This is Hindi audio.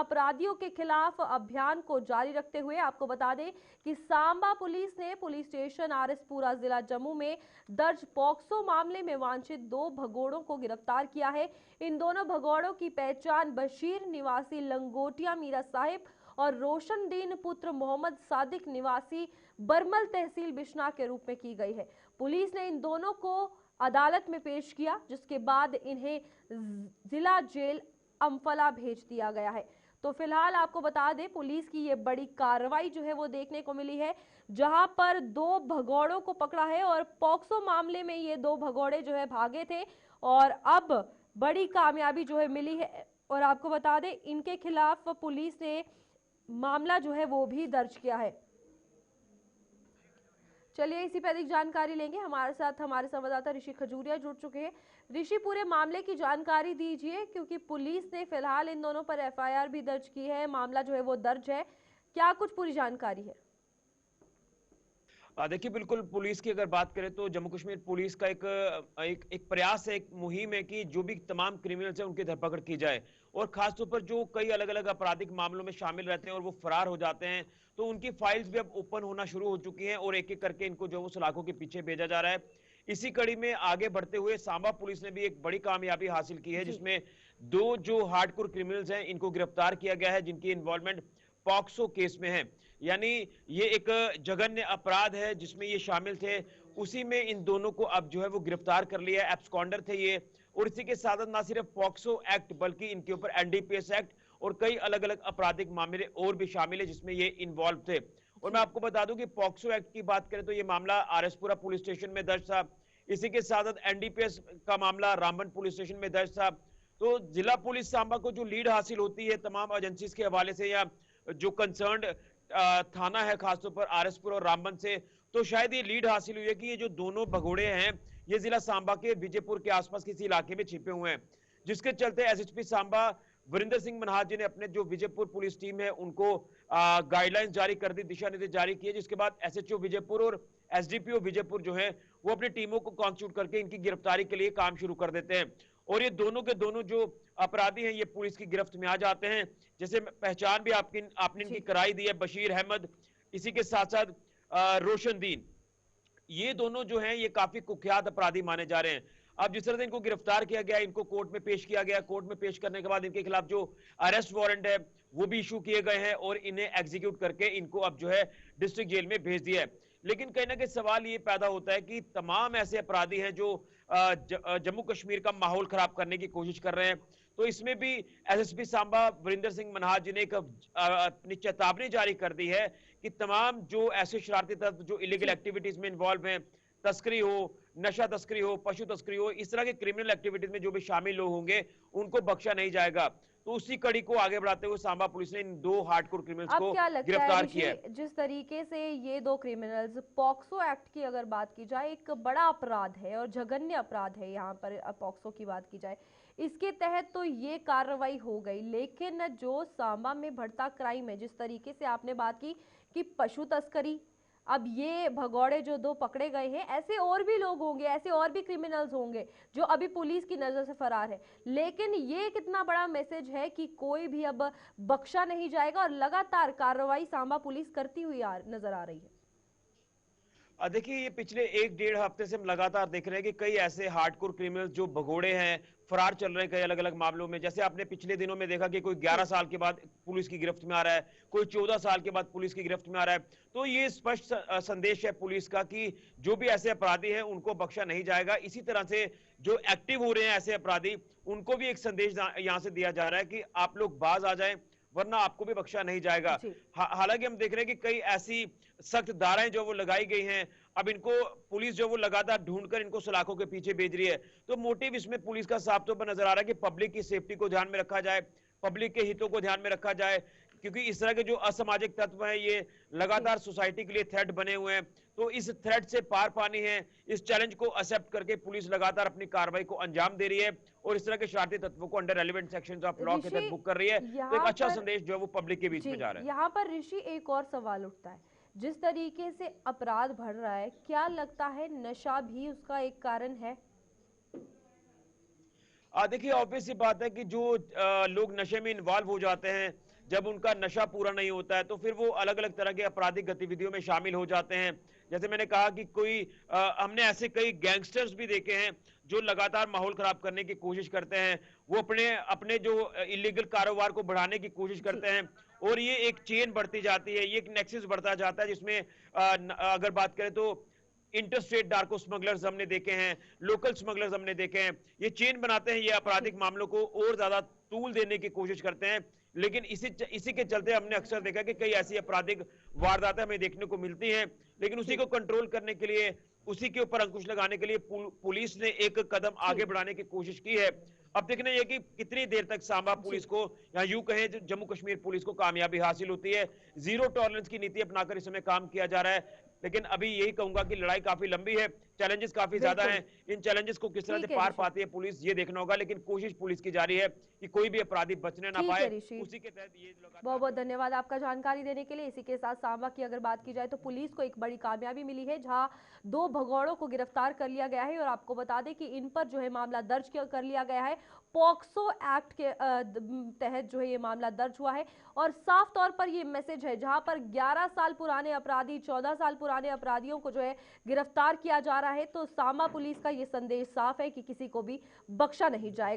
अपराधियों के खिलाफ अभियान को जारी रखते हुए आपको बता दें कि सांबा पुलिस ने पुलिस स्टेशन आरएसपुरा जिला जम्मू में दर्ज पॉक्सो मामले में वांछित 2 भगोड़ों को गिरफ्तार किया है। इन दोनों भगोड़ों की पहचान बशीर निवासी लंगोटिया मीरा साहिब और रोशनदीन पुत्र मोहम्मद सादिक निवासी बरमल तहसील बिश्ना के रूप में की गई है। पुलिस ने इन दोनों को अदालत में पेश किया, जिसके बाद इन्हें जिला जेल अम्फला भेज दिया गया है। तो फिलहाल आपको बता दें, पुलिस की ये बड़ी कार्रवाई जो है वो देखने को मिली है, जहां पर 2 भगोड़ों को पकड़ा है और पॉक्सो मामले में ये 2 भगोड़े जो है भागे थे और अब बड़ी कामयाबी जो है मिली है। और आपको बता दें, इनके खिलाफ पुलिस ने मामला जो है वो भी दर्ज किया है। चलिए इसी पर अधिक जानकारी लेंगे, हमारे साथ हमारे संवाददाता ऋषि खजूरिया जुड़ चुके हैं। ऋषि, पूरे मामले की जानकारी दीजिए, क्योंकि पुलिस ने फिलहाल इन दोनों पर एफआईआर भी दर्ज की है, मामला जो है वो दर्ज है, क्या कुछ पूरी जानकारी है? देखिए, बिल्कुल पुलिस की अगर बात करें तो जम्मू कश्मीर पुलिस का एक प्रयास है, एक मुहिम है कि जो भी तमाम क्रिमिनल्स हैं उनकी धरपकड़ की जाए और खासतौर पर जो कई अलग अलग आपराधिक मामलों में शामिल रहते हैं और वो फरार हो जाते हैं, तो उनकी फाइल्स भी अब ओपन होना शुरू हो चुकी हैं और एक एक करके इनको जो वो सलाखों के पीछे भेजा जा रहा है। इसी कड़ी में आगे बढ़ते हुए सांबा पुलिस ने भी एक बड़ी कामयाबी हासिल की है, जिसमें 2 जो हार्डकोर क्रिमिनल्स हैं इनको गिरफ्तार किया गया है, जिनकी इन्वॉल्वमेंट पॉक्सो केस में है। यानी ये एक जघन्य अपराध है जिसमें ये शामिल थे, उसी में इन दोनों को अब जो है वो गिरफ्तार कर लिया है। एब्सकॉन्डर थे ये, और इसी के साथ ना सिर्फ पॉक्सो एक्ट बल्कि इनके ऊपर एनडीपीएस एक्ट और कई अलग अलग आपराधिक मामले और भी शामिल है जिसमें ये इन्वॉल्व थे। और मैं आपको बता दूं कि पॉक्सो एक्ट की बात करें तो ये मामला आरएसपुरा पुलिस स्टेशन में दर्ज था। इसी के साथ एनडीपीएस का मामला रामबन पुलिस स्टेशन में दर्ज था। तो जिला पुलिस सांबा को जो लीड हासिल होती है तमाम एजेंसीज के हवाले से या जो कंसर्न्ड थाना है खासतौर पर आरएसपुर और रामबन से, तो शायद ये लीड हासिल हुई है कि ये जो दोनों भगोड़े हैं ये जिला सांबा के विजयपुर के आसपास किसी इलाके में छिपे हुए हैं, जिसके चलते एसएसपी सांबा वरिंदर सिंह मनहास जी ने अपने जो विजयपुर पुलिस टीम है उनको गाइडलाइंस जारी कर दी, दिशा निर्देश जारी किए, जिसके बाद एसएचओ विजयपुर और एसडीपीओ विजयपुर जो है वो अपनी टीमों को कॉन्स्टिट्यूट करके इनकी गिरफ्तारी के लिए काम शुरू कर देते हैं और ये दोनों के दोनों जो अपराधी हैं ये पुलिस की गिरफ्त में आ जाते हैं। जैसे पहचान भी आपने इनकी कराई दी है, बशीर अहमद, इसी के साथ साथ रोशनदीन, ये दोनों जो हैं ये काफी कुख्यात अपराधी माने जा रहे हैं। अब जिस तरह से इनको गिरफ्तार किया गया, इनको कोर्ट में पेश किया गया, कोर्ट में पेश करने के बाद इनके खिलाफ जो अरेस्ट वारंट है वो भी इशू किए गए हैं और इन्हें एग्जीक्यूट करके इनको अब जो है डिस्ट्रिक्ट जेल में भेज दिया है। लेकिन कहीं ना कहीं सवाल ये पैदा होता है कि तमाम ऐसे अपराधी हैं जो जम्मू कश्मीर का माहौल खराब करने की कोशिश कर रहे हैं, तो इसमें भी एसएसपी सांबा वरिंदर सिंह मनहास जी ने एक अपनी चेतावनी जारी कर दी है कि तमाम जो ऐसे शरारती तत्व जो इलीगल एक्टिविटीज में इन्वॉल्व हैं, तस्करी हो, नशा तस्करी हो, पशु तस्करी हो, इस तरह के क्रिमिनल एक्टिविटीज में जो भी शामिल लोग होंगे उनको बख्शा नहीं जाएगा। तो उसी कड़ी को आगे बढ़ाते हुए सांबा पुलिस ने इन 2 हार्डकोर क्रिमिनल्स को गिरफ्तार किया है। जिस तरीके से ये 2 क्रिमिनल्स, पॉक्सो एक्ट की अगर बात की जाए, एक बड़ा अपराध है और जघन्य अपराध है, यहाँ पर पॉक्सो की बात की जाए, इसके तहत तो ये कार्रवाई हो गई, लेकिन जो सांबा में बढ़ता क्राइम है, जिस तरीके से आपने बात की कि पशु तस्करी, अब ये भगौड़े जो 2 पकड़े गए हैं, ऐसे और भी लोग होंगे, ऐसे और भी क्रिमिनल्स होंगे जो अभी पुलिस की नजर से फरार है, लेकिन ये कितना बड़ा मैसेज है कि कोई भी अब बख्शा नहीं जाएगा और लगातार कार्रवाई सांबा पुलिस करती हुई नजर आ रही है। देखिए, ये पिछले 1-1.5 हफ्ते से हम लगातार देख रहे हैं कि कई ऐसे हार्डकोर क्रिमिनल्स जो भगोड़े हैं फरार चल रहे हैं कई अलग अलग मामलों में। जैसे आपने पिछले दिनों में देखा कि कोई 11 साल के बाद पुलिस की गिरफ्त में आ रहा है, कोई 14 साल के बाद पुलिस की गिरफ्त में आ रहा है। तो ये स्पष्ट संदेश है पुलिस का कि जो भी ऐसे अपराधी हैं उनको बख्शा नहीं जाएगा। इसी तरह से जो एक्टिव हो रहे हैं ऐसे अपराधी, उनको भी एक संदेश यहां से दिया जा रहा है कि आप लोग बाज आ जाएं वरना आपको भी बख्शा नहीं जाएगा। हालांकि हम देख रहे हैं कि कई ऐसी सख्त धाराएं जो वो लगाई गई हैं, अब इनको पुलिस जो वो लगातार ढूंढकर इनको सलाखों के पीछे भेज रही है। तो मोटिव इसमें पुलिस का साफ तौर पर नजर आ रहा है कि पब्लिक की सेफ्टी को ध्यान में रखा जाए, पब्लिक के हितों को ध्यान में रखा जाए, क्योंकि इस तरह के जो असामाजिक तत्व हैं ये लगातार सोसाइटी के लिए थ्रेट बने हुए हैं। तो इस थ्रेट से पार पानी है, इस चैलेंज को एक्सेप्ट करके पुलिस लगातार अपनी कार्रवाई को अंजाम दे रही है और इस तरह के शरारती तत्वों को under relevant sections of law के तहत बुक कर रही है। तो एक अच्छा संदेश जो है वो पब्लिक के बीच में जा रहा है। यहाँ पर ऋषि एक और सवाल उठता है, जिस तरीके से अपराध बढ़ रहा है, क्या लगता है नशा भी उसका एक कारण है? देखिए, ऑब्वियस सी बात है कि जो लोग नशे में इन्वॉल्व हो जाते हैं, जब उनका नशा पूरा नहीं होता है तो फिर वो अलग अलग तरह के आपराधिक गतिविधियों में शामिल हो जाते हैं। जैसे मैंने कहा कि हमने ऐसे कई गैंगस्टर्स भी देखे हैं जो लगातार माहौल खराब करने की कोशिश करते हैं। वो अपने अपने जो इलीगल कारोबार को बढ़ाने की कोशिश जी। करते हैं और ये एक चेन बढ़ती जाती है, ये एक नेक्सस बढ़ता जाता है जिसमें अगर बात करें तो इंटरस्टेट डार्को स्मगलर्स हमने देखे हैं, लोकल स्मगलर्स हमने देखे हैं। ये चेन बनाते हैं, ये जी। आपराधिक मामलों को और ज्यादा तूल देने की कोशिश करते हैं। लेकिन इसी के चलते हमने अक्सर देखा कि कई ऐसी आपराधिक वारदातें हमें देखने को मिलती हैं। लेकिन उसी जी। को कंट्रोल करने के लिए, उसी के ऊपर अंकुश लगाने के लिए पुलिस ने एक कदम आगे जी। बढ़ाने की कोशिश की है। अब देखना यह कि कितनी देर तक सांबा जी। पुलिस को, या यूं कहें जम्मू कश्मीर पुलिस को कामयाबी हासिल होती है। जीरो टॉलरेंस की नीति अपनाकर इस समय काम किया जा रहा है। लेकिन अभी यही कहूंगा कि लड़ाई काफी लंबी है, चैलेंजेस काफी ज्यादा बिल्कुल। हैं। इन चैलेंजेस को किस तरह से ठीक है पार ऋषि। पाती है पुलिस, ये देखना होगा। लेकिन कोशिश पुलिस की जारी है कि कोई भी अपराधी बचने ना ठीक है पाए। ऋषि। उसी के तहत ये बहुत लगातार बहुत धन्यवाद आपका जानकारी देने के लिए। इसी के साथ सांबा की अगर बात की जाए तो पुलिस को एक बड़ी कामयाबी मिली है, जहां 2 भगौड़ों को गिरफ्तार कर लिया गया है। और आपको बता दें कि इन पर जो है मामला दर्ज कर लिया गया है। पॉक्सो एक्ट के तहत जो है ये मामला दर्ज हुआ है। और साफ तौर पर ये मैसेज है, जहां पर 11 साल पुराने अपराधी, 14 साल पुराने अपराधियों को जो है गिरफ्तार किया जा रहा है, तो सांबा पुलिस का ये संदेश साफ है कि किसी को भी बख्शा नहीं जाएगा।